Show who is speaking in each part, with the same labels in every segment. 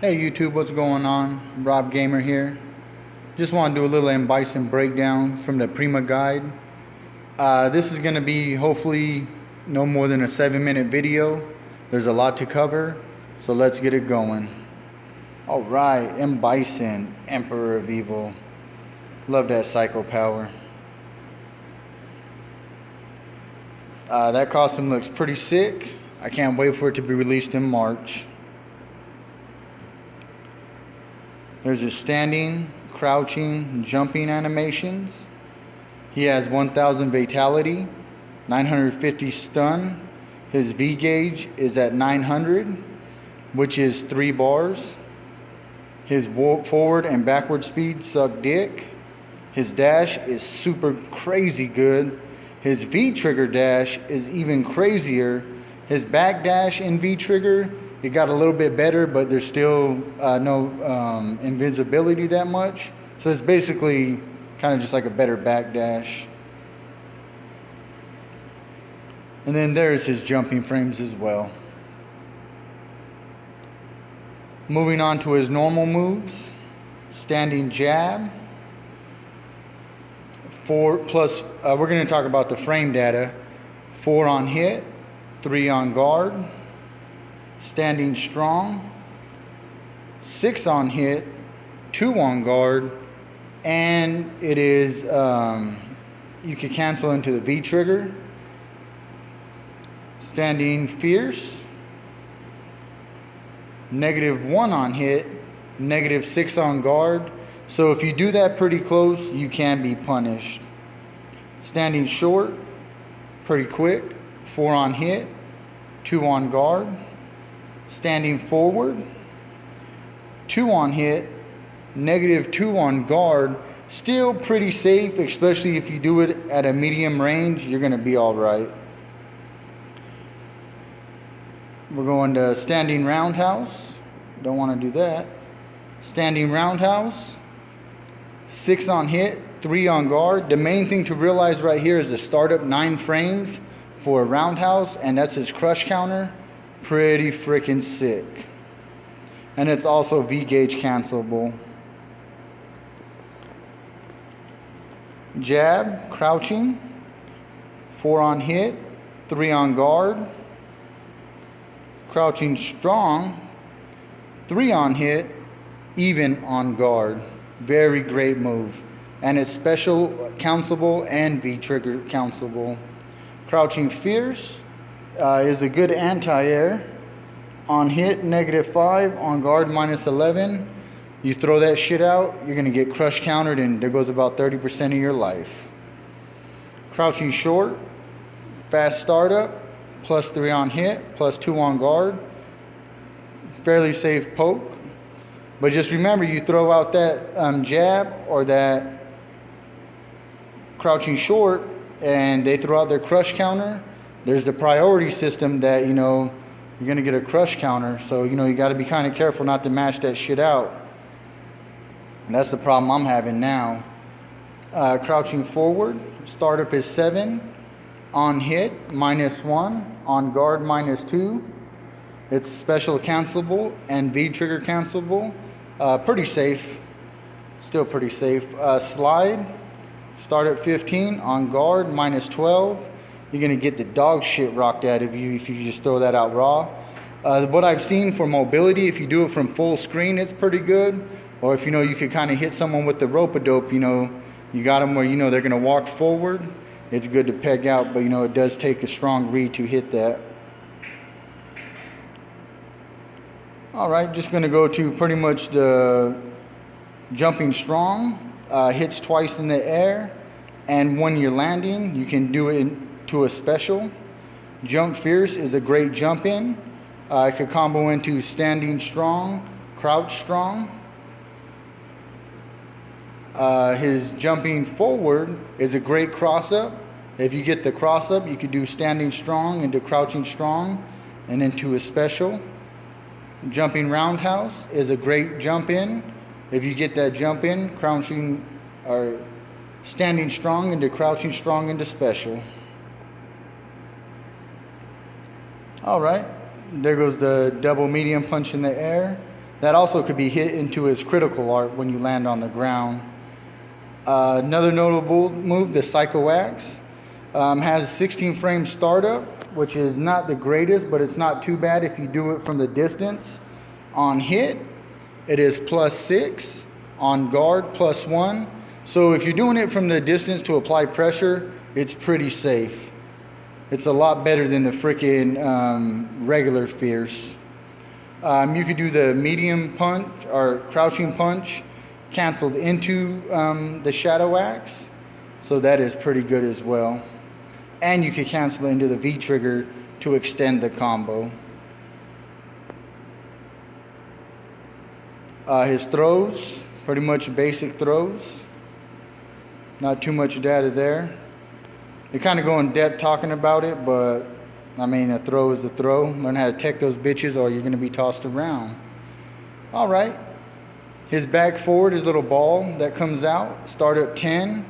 Speaker 1: Hey YouTube, what's going on? Rob Gamer here. Just want to do a little M.bison breakdown from the Prima guide. This is going to be hopefully no more than a 7-minute video. There's a lot to cover, so let's get it going. Alright, M.bison, Emperor of Evil. Love that psycho power. That costume looks pretty sick. I can't wait for it to be released in March. There's his standing, crouching, jumping animations. He has 1000 vitality, 950 stun. His V gauge is at 900, which is 3 bars. His forward and backward speed suck dick. His dash is super crazy good. His V trigger dash is even crazier. His back dash in V trigger, it got a little bit better, but there's still no invisibility that much. So it's basically kind of just like a better back dash. And then there's his jumping frames as well. Moving on to his normal moves. Standing jab. 4 plus, we're going to talk about the frame data. 4 on hit, 3 on guard. Standing strong, 6 on hit, 2 on guard, and it is you can cancel into the V trigger. Standing fierce, -1 on hit, -6 on guard. So if you do that pretty close, you can be punished. Standing short, pretty quick, 4 on hit, 2 on guard. Standing forward, 2 on hit, -2 on guard. Still pretty safe, especially if you do it at a medium range, you're going to be alright. We're going to standing roundhouse. Don't want to do that. Standing roundhouse, 6 on hit, 3 on guard. The main thing to realize right here is the startup 9 frames for a roundhouse, and that's his crush counter. Pretty freaking sick. And it's also V gauge cancelable. Jab, crouching, 4 on hit, 3 on guard. Crouching strong, 3 on hit, even on guard. Very great move. And it's special cancelable and V trigger cancelable. Crouching fierce is a good anti-air. On hit, -5. On guard, -11. You throw that shit out, you're going to get crush countered, and there goes about 30% of your life. Crouching short, fast startup, +3 on hit, +2 on guard. Fairly safe poke. But just remember, you throw out that jab or that crouching short, and they throw out their crush counter, there's the priority system that, you're going to get a crush counter. So, you got to be kind of careful not to mash that shit out. And that's the problem I'm having now. Crouching forward, startup is 7. On hit, -1. On guard, -2. It's special cancelable and V trigger cancelable. Pretty safe. Still pretty safe. Slide, start at 15. On guard, -12. You're going to get the dog shit rocked out of you if you just throw that out raw. What I've seen for mobility, if you do it from full screen, it's pretty good. Or if you could kind of hit someone with the rope-a-dope, you got them where they're going to walk forward. It's good to peg out, but it does take a strong read to hit that. Alright, just going to go to pretty much the jumping strong. Hits twice in the air, and when you're landing, you can do it to a special. Jump fierce is a great jump in. It could combo into standing strong, crouch strong. His jumping forward is a great cross up. If you get the cross up, you could do standing strong into crouching strong and into a special. Jumping roundhouse is a great jump in. If you get that jump in, crouching or standing strong into crouching strong into special. All right, there goes the double medium punch in the air. That also could be hit into his critical art when you land on the ground. Another notable move, the Psycho Axe, has 16 frame startup, which is not the greatest, but it's not too bad if you do it from the distance. On hit, it is +6. On guard, +1. So if you're doing it from the distance to apply pressure, it's pretty safe. It's a lot better than the freaking regular Fierce. You could do the medium punch or crouching punch canceled into the Shadow Axe. So that is pretty good as well. And you could cancel it into the V trigger to extend the combo. His throws, pretty much basic throws. Not too much data there. They kind of go in depth talking about it, but I mean, a throw is a throw. Learn how to tech those bitches or you're going to be tossed around. All right. His back forward, his little ball that comes out, startup 10,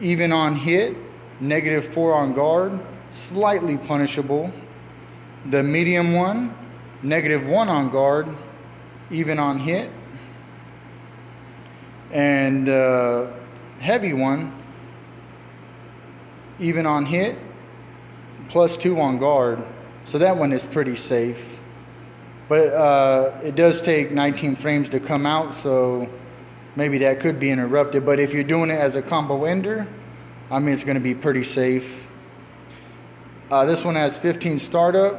Speaker 1: even on hit, -4 on guard, slightly punishable. The medium one, -1 on guard, even on hit. And heavy one, even on hit, +2 on guard. So that one is pretty safe. But it does take 19 frames to come out, so maybe that could be interrupted. But if you're doing it as a combo ender, I mean, it's going to be pretty safe. This one has 15 startup,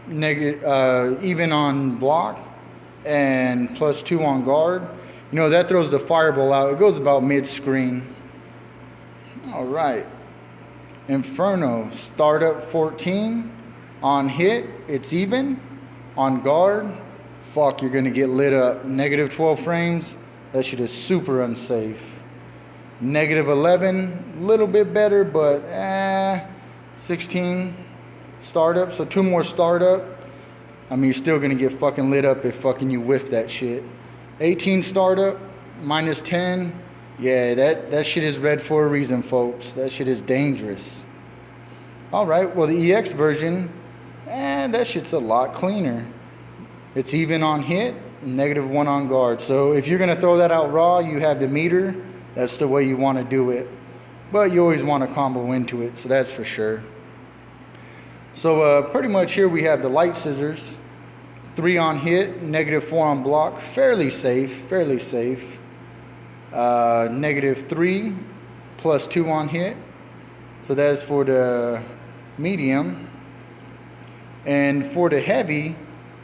Speaker 1: even on block, and +2 on guard. You know, that throws the fireball out. It goes about mid-screen. All right. Inferno, startup 14. On hit, it's even. On guard, fuck, you're going to get lit up. -12 frames, that shit is super unsafe. -11, a little bit better, but 16 startup, so 2 more startup. I mean, you're still going to get fucking lit up if fucking you whiff that shit. 18 startup, -10. Yeah, that shit is red for a reason, folks. That shit is dangerous. All right, well, the EX version, that shit's a lot cleaner. It's even on hit, -1 on guard. So if you're going to throw that out raw, you have the meter. That's the way you want to do it. But you always want to combo into it, so that's for sure. So pretty much here we have the light scissors. 3 on hit, -4 on block. Fairly safe, fairly safe. -3, +2 on hit. So that's for the medium. And for the heavy,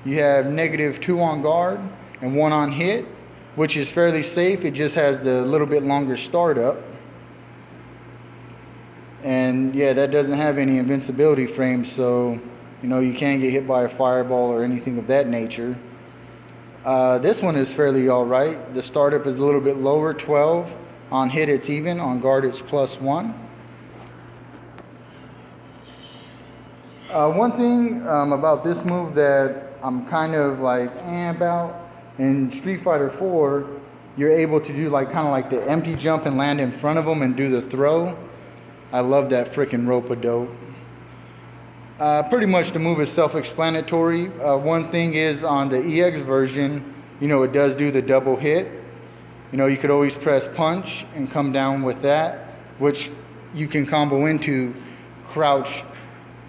Speaker 1: you have -2 on guard and 1 on hit, which is fairly safe. It just has the little bit longer startup. And yeah, that doesn't have any invincibility frames, so you know you can't get hit by a fireball or anything of that nature. This one is fairly alright. The startup is a little bit lower, 12. On hit it's even, on guard it's +1. One thing about this move that I'm kind of like about, in Street Fighter 4, you're able to do like kind of like the empty jump and land in front of them and do the throw. I love that freaking rope-a-dope. Pretty much the move is self-explanatory. One thing is on the EX version, you know, it does do the double hit. You know, you could always press punch and come down with that, which you can combo into crouch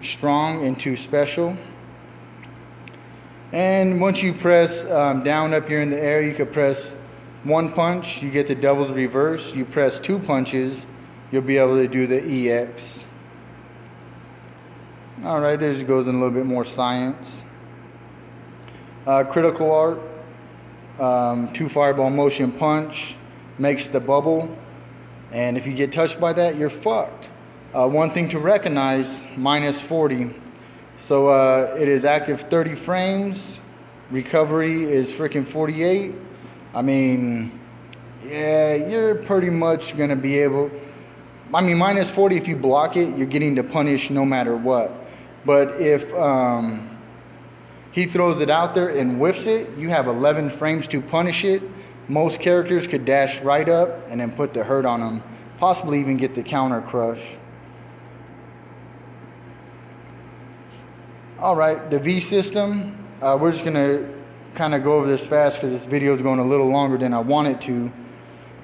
Speaker 1: strong into special. And once you press down up here in the air, you could press 1 punch, you get the devil's reverse. You press 2 punches, you'll be able to do the EX. All right, there goes in a little bit more science. Critical art, 2 fireball motion punch, makes the bubble. And if you get touched by that, you're fucked. One thing to recognize, -40. So it is active 30 frames. Recovery is freaking 48. I mean, yeah, you're pretty much going to be able... I mean, -40, if you block it, you're getting to punish no matter what. But if he throws it out there and whiffs it, you have 11 frames to punish it. Most characters could dash right up and then put the hurt on them. Possibly even get the counter crush. All right, the V system. We're just going to kind of go over this fast because this video is going a little longer than I want it to.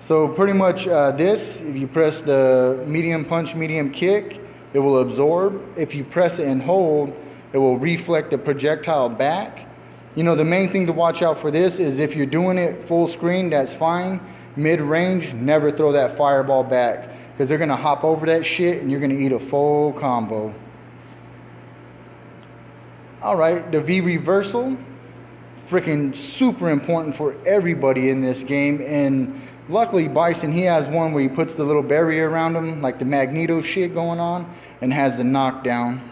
Speaker 1: So pretty much this, if you press the medium punch, medium kick, it will absorb. If you press it and hold, it will reflect the projectile back. You know, the main thing to watch out for this is if you're doing it full screen, that's fine. Mid-range, never throw that fireball back because they're going to hop over that shit and you're going to eat a full combo. Alright, the V reversal, freaking super important for everybody in this game. And luckily Bison, he has one where he puts the little barrier around him, like the Magneto shit going on, and has the knockdown.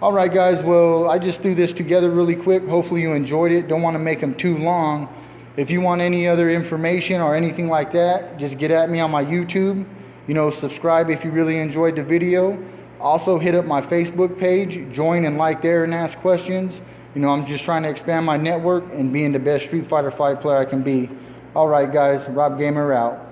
Speaker 1: Alright guys, well, I just threw this together really quick. Hopefully you enjoyed it. Don't want to make them too long. If you want any other information or anything like that, just get at me on my YouTube. You know, subscribe if you really enjoyed the video. Also hit up my Facebook page, join and like there and ask questions. You know, I'm just trying to expand my network and being the best Street Fighter V player I can be. Alright guys, Rob Gamer out.